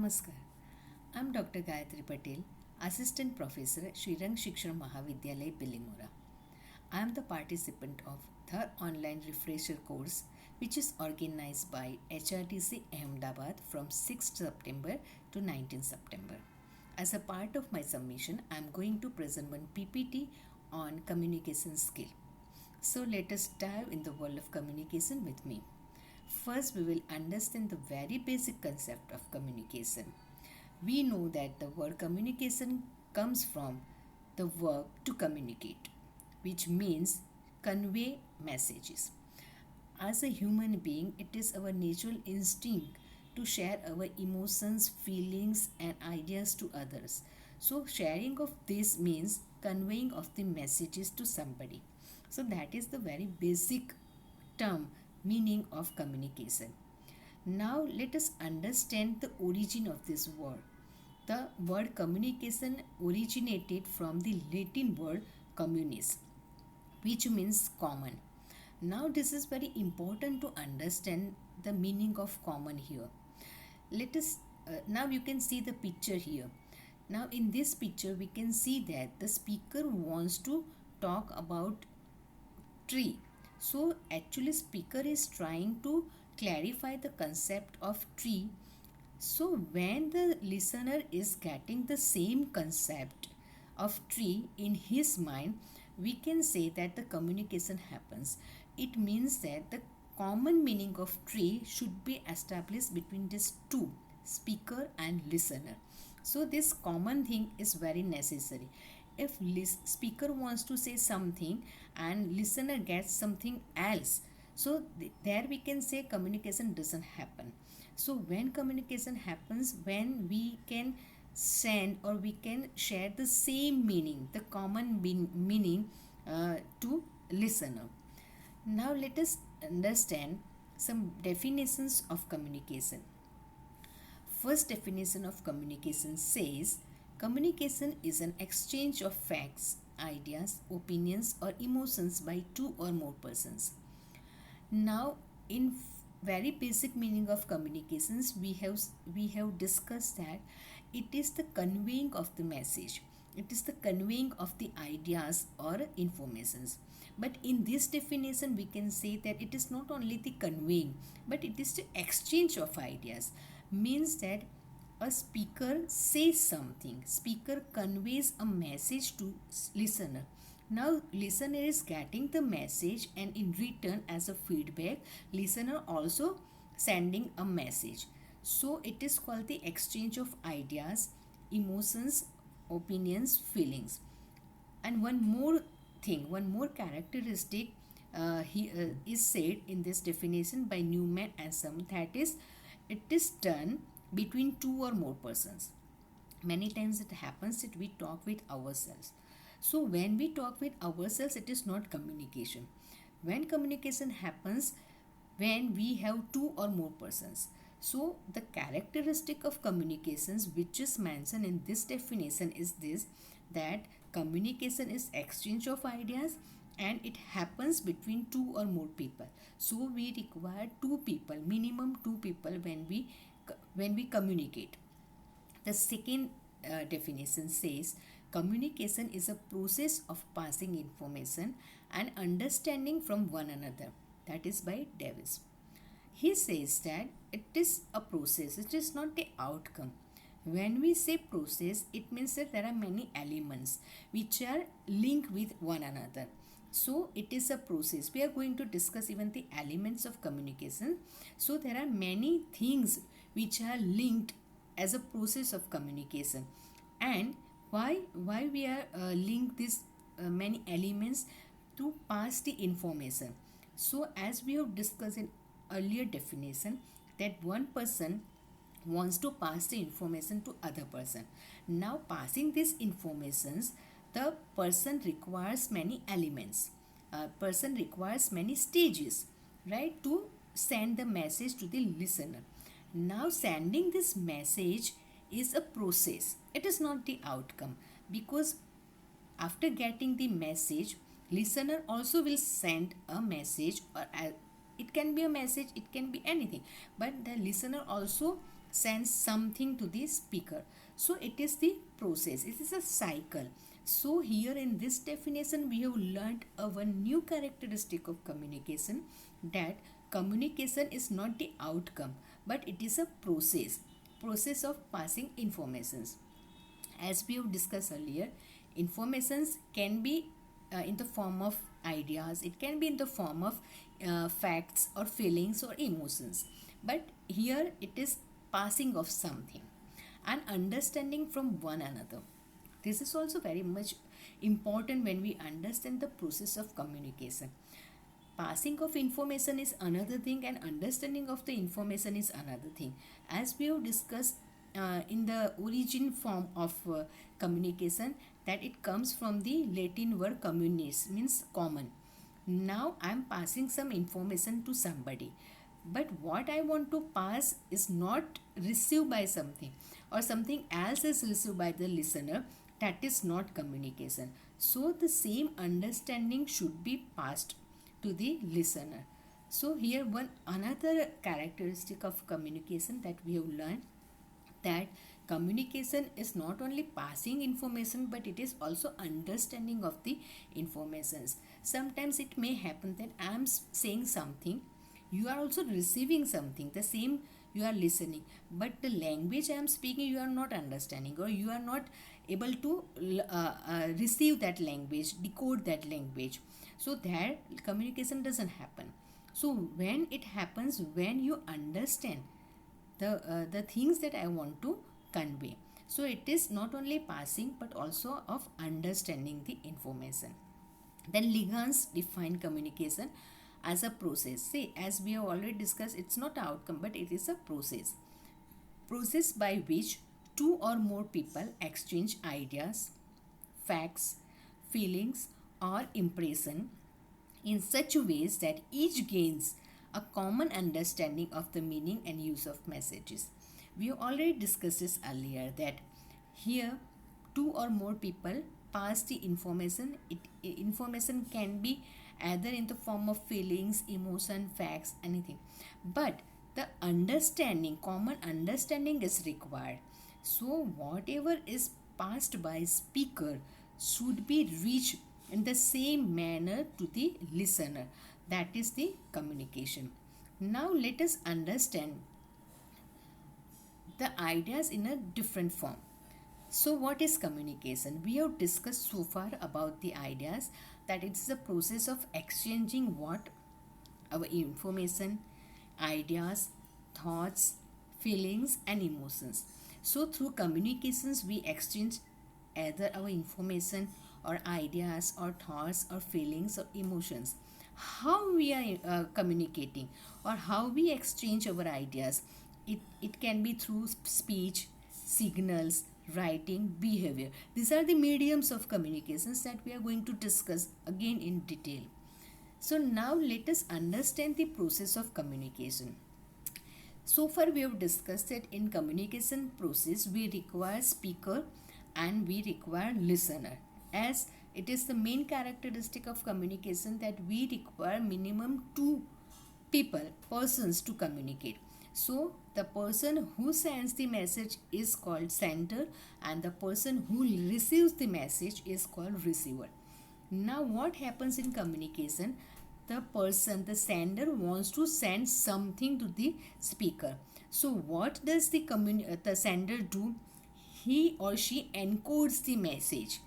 Namaskar. I'm Dr. Gayatri Patel, Assistant Professor, Srirang Shikshan Mahavidyalay, Bilimora. I am the participant of the online refresher course which is organized by HRTC Ahmedabad from 6th September to 19th September. As a part of my submission, I am going to present one PPT on communication skill. So let us dive in the world of communication with me. First, we will understand the very basic concept of communication. We know that the word communication comes from the verb to communicate, which means convey messages. As a human being, it is our natural instinct to share our emotions, feelings, and ideas to others. So, sharing of this means conveying of the messages to somebody. So, that is the very basic term meaning of communication. Now, let us understand the origin of this word. The word communication originated from the Latin word communis, which means common. Now, this is very important to understand the meaning of common here. Let us now you can see the picture here. Now, in this picture, we can see that the speaker wants to talk about tree. So, actually, speaker is trying to clarify the concept of tree. So, when the listener is getting the same concept of tree in his mind, we can say that the communication happens. It means that the common meaning of tree should be established between these two, speaker and listener. So, this common thing is very necessary. If speaker wants to say something and listener gets something else, so there we can say communication doesn't happen. So when communication happens, when we can send or we can share the same meaning, the common meaning to listener. Now let us understand some definitions of communication. First definition of communication says communication is an exchange of facts, ideas, opinions, or emotions by two or more persons. Now, in very basic meaning of communications, we have discussed that it is the conveying of the message. It is the conveying of the ideas or informations. But in this definition, we can say that it is not only the conveying, but it is the exchange of ideas. Means that a speaker says something, speaker conveys a message to listener. Now listener is getting the message, and in return as a feedback, listener also sending a message. So it is called the exchange of ideas, emotions, opinions, feelings. And one more thing, one more characteristic is said in this definition by Newman and some, that is, it is done between two or more persons. Many times it happens that we talk with ourselves. So when we talk with ourselves, it is not communication. When communication happens, when we have two or more persons. So the characteristic of communications which is mentioned in this definition is this, that communication is exchange of ideas and it happens between two or more people. So we require two people, minimum two people when we communicate. The second definition says communication is a process of passing information and understanding from one another. That is by Davis. He says that it is a process, it is not the outcome. When we say process, it means that there are many elements which are linked with one another. So it is a process. We are going to discuss even the elements of communication. So there are many things which are linked as a process of communication. And why we are link these many elements to pass the information. So as we have discussed in earlier definition, that one person wants to pass the information to other person. Now passing these informations, the person requires many elements. A person requires many stages, right, to send the message to the listener. Now sending this message is a process. It is not the outcome, because after getting the message, listener also will send a message, or it can be a message, it can be anything, but the listener also sends something to the speaker. So it is the process, it is a cycle. So here in this definition we have learned a new characteristic of communication, that communication is not the outcome but it is a process of passing informations. As we have discussed earlier, informations can be in the form of ideas, it can be in the form of facts or feelings or emotions, but here it is passing of something and understanding from one another. This is also very much important when we understand the process of communication. Passing of information is another thing and understanding of the information is another thing. As we have discussed in the origin form of communication, that it comes from the Latin word communis, means common. Now I am passing some information to somebody, but what I want to pass is not received by something, or something else is received by the listener. That is not communication. So the same understanding should be passed to the listener. So here one another characteristic of communication that we have learned, that communication is not only passing information but it is also understanding of the informations. Sometimes it may happen that I am saying something, you are also receiving something, the same you are listening, but the language I am speaking you are not understanding, or you are not able to receive that language, decode that language. So there communication doesn't happen. So when it happens, when you understand the things that I want to convey. So it is not only passing but also of understanding the information. Then Ligans define communication as a process. See, as we have already discussed, it's not an outcome but it is a process by which two or more people exchange ideas, facts, feelings, or impression in such ways that each gains a common understanding of the meaning and use of messages. We have already discussed this earlier, that here two or more people pass the information. Information can be either in the form of feelings, emotion, facts, anything, but the understanding, common understanding is required. So whatever is passed by speaker should be reached in the same manner to the listener. That is the communication. Now let us understand the ideas in a different form. So what is communication? We have discussed so far about the ideas, that it is a process of exchanging what? Our information, ideas, thoughts, feelings and emotions. So through communications we exchange either our information or ideas or thoughts or feelings or emotions. How we are communicating or how we exchange our ideas, it can be through speech, signals, writing, behavior. These are the mediums of communications that we are going to discuss again in detail. So now let us understand the process of communication. So far we have discussed that in communication process we require speaker and we require listener, as it is the main characteristic of communication that we require minimum two persons to communicate. So the person who sends the message is called sender and the person who receives the message is called receiver. Now what happens in communication? The sender wants to send something to the speaker. So what does the sender do? He or she encodes the message.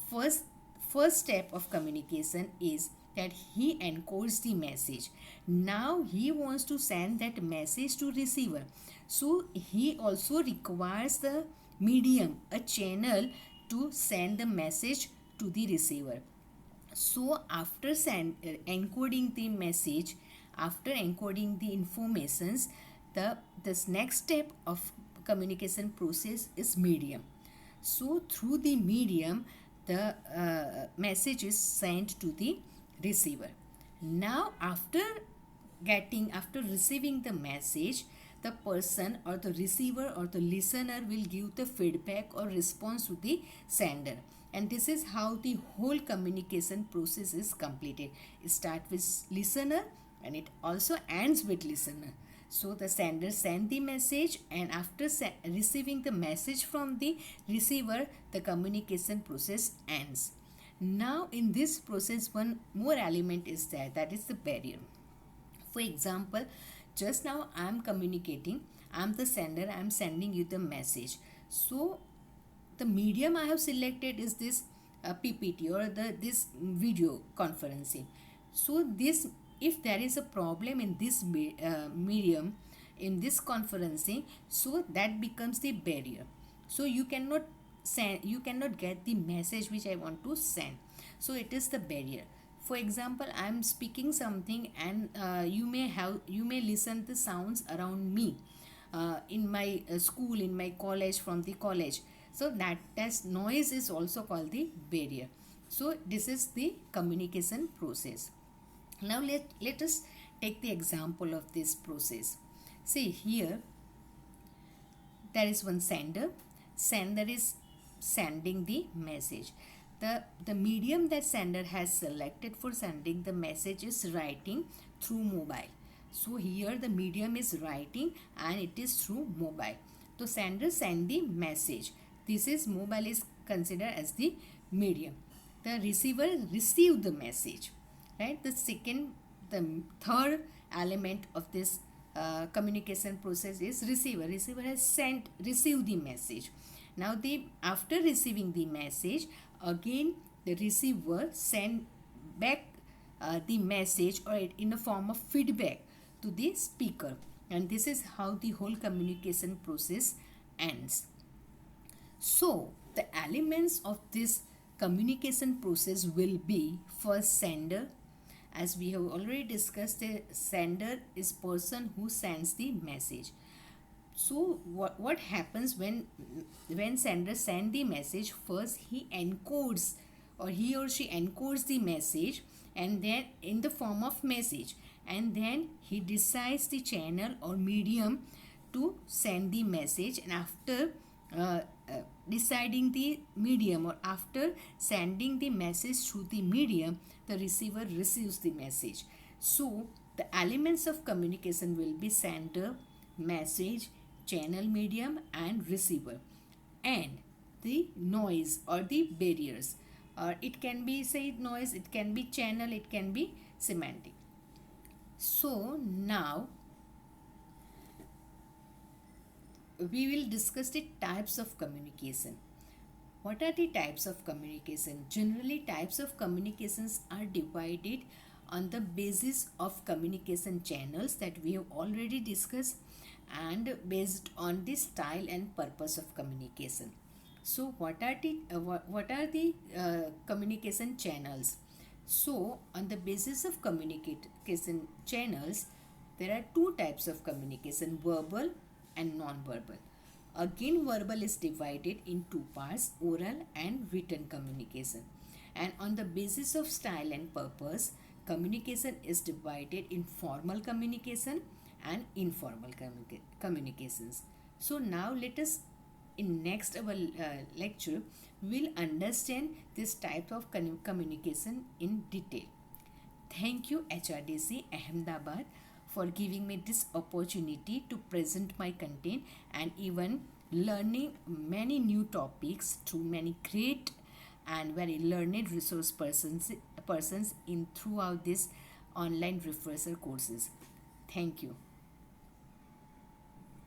First step of communication is that he encodes the message. Now he wants to send that message to receiver. So he also requires the medium, a channel to send the message to the receiver. So after encoding the message, after encoding the informations, this next step of communication process is medium. So through the medium, the message is sent to the receiver. Now after receiving the message, the person or the receiver or the listener will give the feedback or response to the sender. And this is how the whole communication process is completed. It starts with listener and it also ends with listener. So the sender send the message, and after receiving the message from the receiver, the communication process ends. Now in this process, one more element is there, that is the barrier. For example, just now I am communicating, I am the sender, I am sending you the message. So the medium I have selected is this PPT or this video conferencing. So this, if there is a problem in this medium, in this conferencing, so that becomes the barrier. So you cannot send, you cannot get the message which I want to send. So it is the barrier. For example, I am speaking something, and you may listen the sounds around me in my school, in my college, from the college. So that as noise is also called the barrier. So this is the communication process. Now let us take the example of this process. See here, there is one sender. Sender is sending the message. The medium that sender has selected for sending the message is writing through mobile. So here the medium is writing and it is through mobile. So sender send the message. This is mobile is considered as the medium. The receiver received the message, right? The third element of this communication process is receiver. Receiver has received the message. Now after receiving the message, again the receiver send back the message or in a form of feedback to the speaker, and this is how the whole communication process ends. So the elements of this communication process will be: first, sender. As we have already discussed, the sender is person who sends the message. So what happens when sender send the message? First he encodes, or he or she encodes the message, and then in the form of message, and then he decides the channel or medium to send the message, and after deciding the medium, or after sending the message through the medium, the receiver receives the message. So the elements of communication will be sender, message, channel, medium, and receiver. And the noise or the barriers, or it can be said noise, it can be channel, it can be semantic. So now we will discuss the types of communication. What are the types of communication? Generally, types of communications are divided on the basis of communication channels that we have already discussed, and based on the style and purpose of communication. So what are the communication channels? So on the basis of communication channels, there are two types of communication: verbal and non-verbal. Again, verbal is divided in two parts: oral and written communication. And on the basis of style and purpose, communication is divided in formal communication and informal communications. So now let us, in next our lecture, we'll understand this type of communication in detail. Thank you HRDC Ahmedabad for giving me this opportunity to present my content, and even learning many new topics through many great and very learned resource persons in throughout this online refresher courses. Thank you.